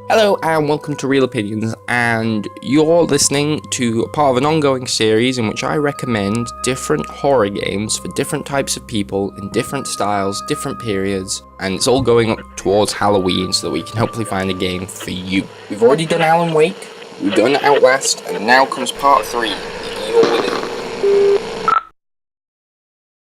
Hello and welcome to Real Opinions, and you're listening to part of an ongoing series in which I recommend different horror games for different types of people in different styles, different periods, and it's all going up towards Halloween so that we can hopefully find a game for you. We've already done Alan Wake, we've done Outlast, and now comes part 3, The Evil Within.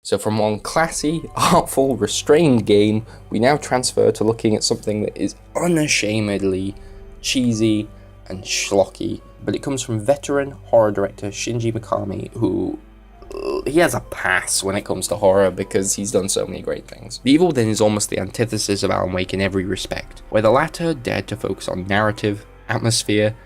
So from one classy, artful, restrained game, we now transfer to looking at something that is unashamedly cheesy and schlocky, but it comes from veteran horror director Shinji Mikami, who he has a pass when it comes to horror because he's done so many great things. The Evil Within is almost the antithesis of Alan Wake in every respect, where the latter dared to focus on narrative, atmosphere,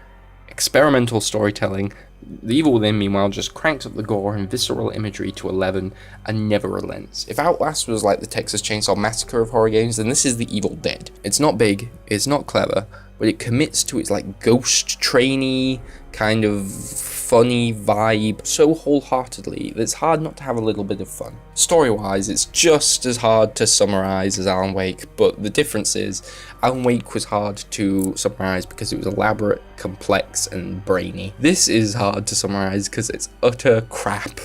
experimental storytelling. The Evil Within, meanwhile, just cranks up the gore and visceral imagery to 11 and never relents. If Outlast was like the Texas Chainsaw Massacre of horror games, then this is The Evil Dead. It's not big, it's not clever, but it commits to its like ghost trainy kind of funny vibe so wholeheartedly that it's hard not to have a little bit of fun. Story-wise, it's just as hard to summarize as Alan Wake, but the difference is Alan Wake was hard to summarize because it was elaborate, complex, and brainy. This is hard to summarize because it's utter crap.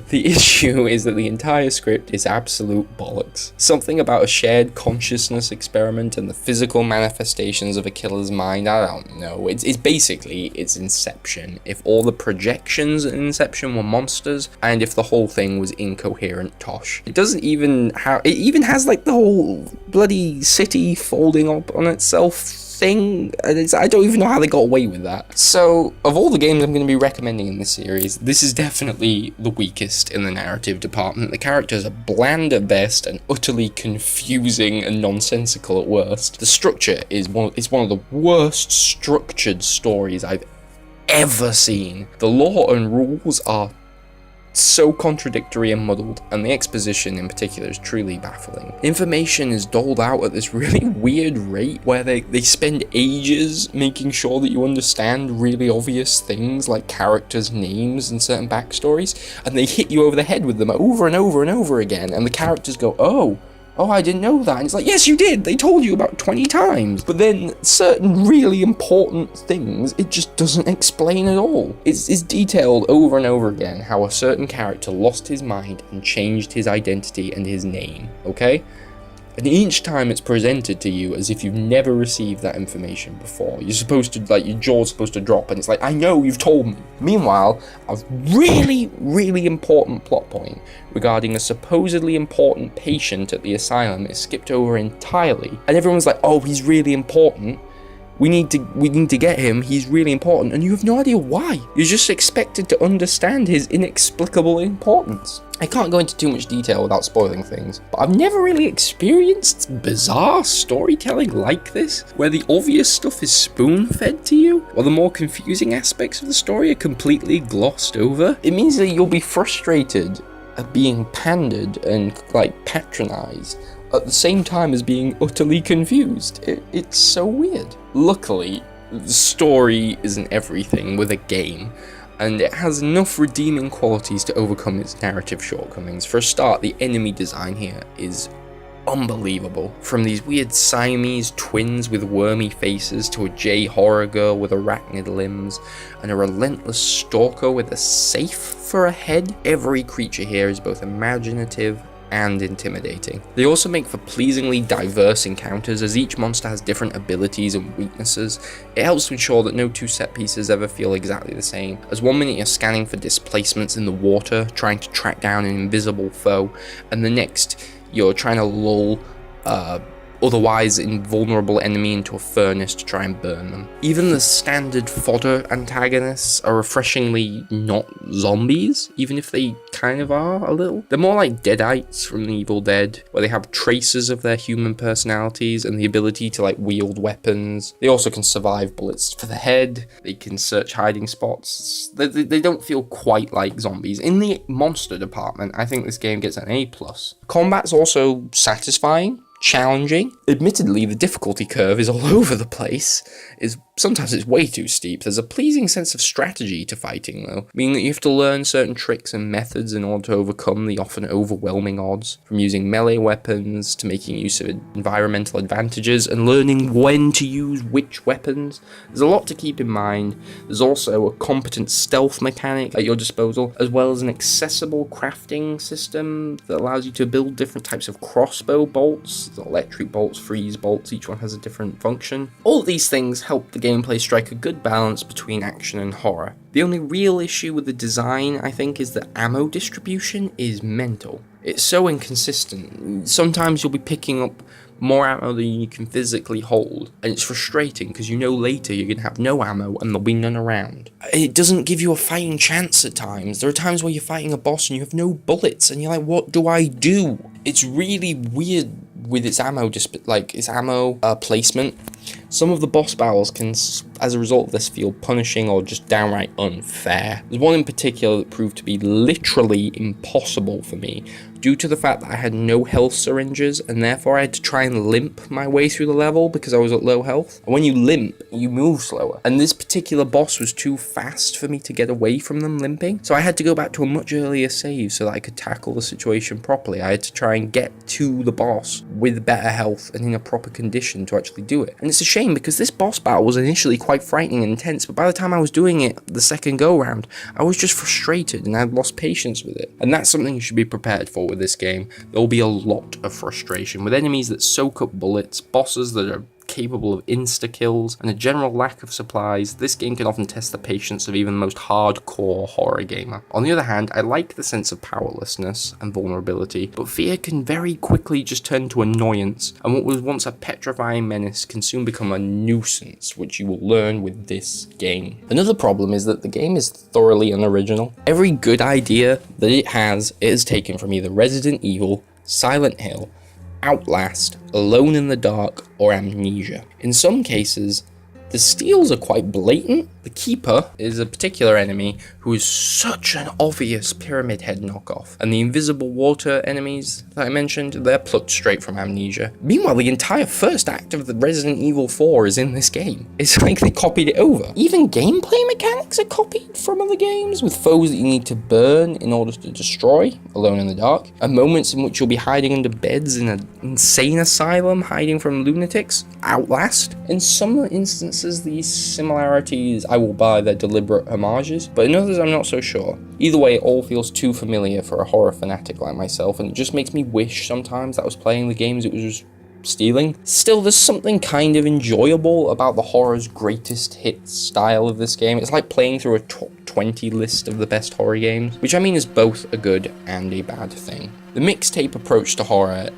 The issue is that the entire script is absolute bollocks. Something about a shared consciousness experiment and the physical manifestations of a killer's mind, I don't know. It's basically, it's Inception. If all the projections in Inception were monsters, and if the whole thing was incoherent tosh. It doesn't even have, it even has like the whole bloody city folding up on itself thing, and I don't even know how they got away with that. So, of all the games I'm going to be recommending in this series, this is definitely the weakest in the narrative department. The characters are bland at best and utterly confusing and nonsensical at worst. The structure is one of the worst structured stories I've ever seen. The law and rules are so contradictory and muddled, and the exposition in particular is truly baffling. Information is doled out at this really weird rate where they spend ages making sure that you understand really obvious things like characters' names and certain backstories, and they hit you over the head with them over and over and over again, and the characters go, oh, I didn't know that. And it's like, yes, you did. They told you about 20 times. But then certain really important things, it just doesn't explain at all. It's detailed over and over again how a certain character lost his mind and changed his identity and his name, okay? And each time it's presented to you as if you've never received that information before. You're supposed to, like, your jaw's supposed to drop, and it's like, I know, you've told me. Meanwhile, a really, really important plot point regarding a supposedly important patient at the asylum is skipped over entirely. And everyone's like, oh, he's really important. We need to get him, he's really important, and you have no idea why. You're just expected to understand his inexplicable importance. I can't go into too much detail without spoiling things, but I've never really experienced bizarre storytelling like this, where the obvious stuff is spoon-fed to you, while the more confusing aspects of the story are completely glossed over. It means that you'll be frustrated at being pandered and, like, patronized, at the same time as being utterly confused. It's so weird. Luckily, the story isn't everything with a game, and it has enough redeeming qualities to overcome its narrative shortcomings. For a start, the enemy design here is unbelievable. From these weird Siamese twins with wormy faces to a J-horror girl with arachnid limbs and a relentless stalker with a safe for a head, every creature here is both imaginative and intimidating. They also make for pleasingly diverse encounters, as each monster has different abilities and weaknesses. It helps to ensure that no two set pieces ever feel exactly the same, as one minute you're scanning for displacements in the water, trying to track down an invisible foe, and the next you're trying to lull otherwise invulnerable enemy into a furnace to try and burn them. Even the standard fodder antagonists are refreshingly not zombies, even if they kind of are a little. They're more like Deadites from The Evil Dead, where they have traces of their human personalities and the ability to like wield weapons. They also can survive bullets for the head, they can search hiding spots. They don't feel quite like zombies. In the monster department, I think this game gets an A+. Combat's also satisfying, challenging. Admittedly, the difficulty curve is all over the place, is sometimes it's way too steep. There's a pleasing sense of strategy to fighting though, meaning that you have to learn certain tricks and methods in order to overcome the often overwhelming odds, from using melee weapons to making use of environmental advantages and learning when to use which weapons. There's a lot to keep in mind. There's also a competent stealth mechanic at your disposal, as well as an accessible crafting system that allows you to build different types of crossbow bolts, electric bolts, freeze bolts, each one has a different function. All of these things help the gameplay strike a good balance between action and horror. The only real issue with the design, I think, is that ammo distribution is mental. It's so inconsistent. Sometimes you'll be picking up more ammo than you can physically hold, and it's frustrating because you know later you're going to have no ammo and there'll be none around. It doesn't give you a fighting chance at times. There are times where you're fighting a boss and you have no bullets and you're like, what do I do? It's really weird with its ammo, its ammo placement. Some of the boss battles can, as a result of this, feel punishing or just downright unfair. There's one in particular that proved to be literally impossible for me, due to the fact that I had no health syringes, and therefore I had to try and limp my way through the level because I was at low health. And when you limp, you move slower. And this particular boss was too fast for me to get away from them limping, so I had to go back to a much earlier save so that I could tackle the situation properly. I had to try and get to the boss with better health and in a proper condition to actually do it. And it's a shame because this boss battle was initially quite frightening and intense, but by the time I was doing it the second go round, I was just frustrated and I'd lost patience with it. And that's something you should be prepared for with this game. There will be a lot of frustration with enemies that soak up bullets, bosses that are capable of insta-kills, and a general lack of supplies. This game can often test the patience of even the most hardcore horror gamer. On the other hand, I like the sense of powerlessness and vulnerability, but fear can very quickly just turn to annoyance, and what was once a petrifying menace can soon become a nuisance, which you will learn with this game. Another problem is that the game is thoroughly unoriginal. Every good idea that it is taken from either Resident Evil, Silent Hill, Outlast, Alone in the Dark, or Amnesia. In some cases, the steals are quite blatant. The Keeper is a particular enemy who is such an obvious Pyramid Head knockoff, and the invisible water enemies that I mentioned, they're plucked straight from Amnesia. Meanwhile, the entire first act of the Resident Evil 4 is in this game. It's like they copied it over. Even gameplay mechanics are copied from other games, with foes that you need to burn in order to destroy, Alone in the Dark, and moments in which you'll be hiding under beds in an insane asylum, hiding from lunatics, Outlast. In some instances, these similarities I will buy their deliberate homages, but in others I'm not so sure. Either way, it all feels too familiar for a horror fanatic like myself, and it just makes me wish sometimes that I was playing the games it was just stealing. Still, there's something kind of enjoyable about the horror's greatest hits style of this game. It's like playing through a top 20 list of the best horror games, which I mean is both a good and a bad thing. The mixtape approach to horror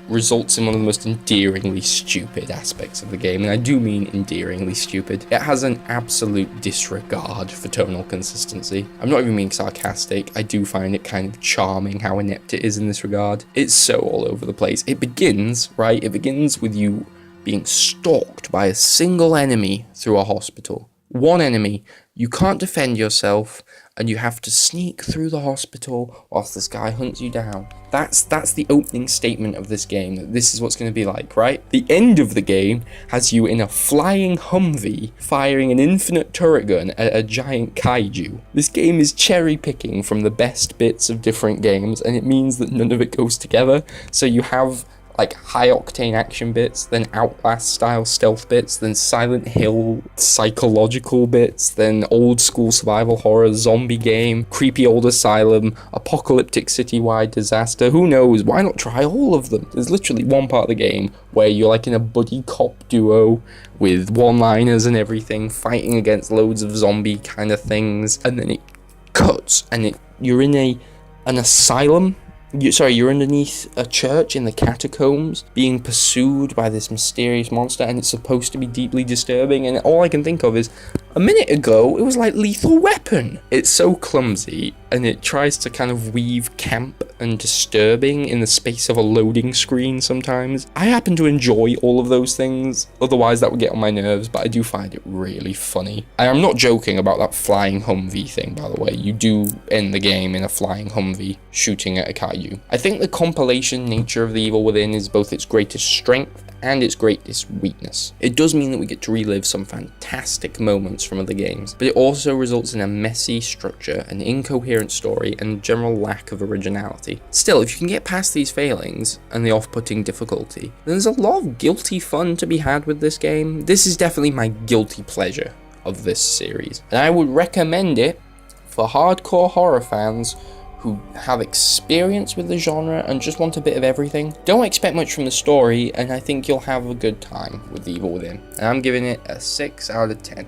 results in one of the most endearingly stupid aspects of the game, and I do mean endearingly stupid. It has an absolute disregard for tonal consistency. I'm not even being sarcastic, I do find it kind of charming how inept it is in this regard. It's so all over the place. It begins with you being stalked by a single enemy through a hospital. One enemy, you can't defend yourself, and you have to sneak through the hospital whilst this guy hunts you down. That's the opening statement of this game, that this is what's going to be like, right? The end of the game has you in a flying Humvee firing an infinite turret gun at a giant kaiju. This game is cherry picking from the best bits of different games, and it means that none of it goes together. So you have like high octane action bits, then Outlast style stealth bits, then Silent Hill psychological bits, then old school survival horror, zombie game, creepy old asylum, apocalyptic citywide disaster. Who knows? Why not try all of them? There's literally one part of the game where you're like in a buddy cop duo with one-liners and everything, fighting against loads of zombie kind of things, and then it cuts and you're in an asylum. You're underneath a church in the catacombs being pursued by this mysterious monster, and it's supposed to be deeply disturbing, and all I can think of is, a minute ago, it was like Lethal Weapon. It's so clumsy, and it tries to kind of weave camp and disturbing in the space of a loading screen sometimes. I happen to enjoy all of those things, otherwise that would get on my nerves, but I do find it really funny. I am not joking about that flying Humvee thing, by the way. You do end the game in a flying Humvee shooting at a kaiju. I think the compilation nature of The Evil Within is both its greatest strength and its greatest weakness. It does mean that we get to relive some fantastic moments from other games, but it also results in a messy structure, an incoherent story, and a general lack of originality. Still, if you can get past these failings and the off-putting difficulty, then there's a lot of guilty fun to be had with this game. This is definitely my guilty pleasure of this series, and I would recommend it for hardcore horror fans who have experience with the genre and just want a bit of everything. Don't expect much from the story, and I think you'll have a good time with Evil Within. And I'm giving it a 6 out of 10.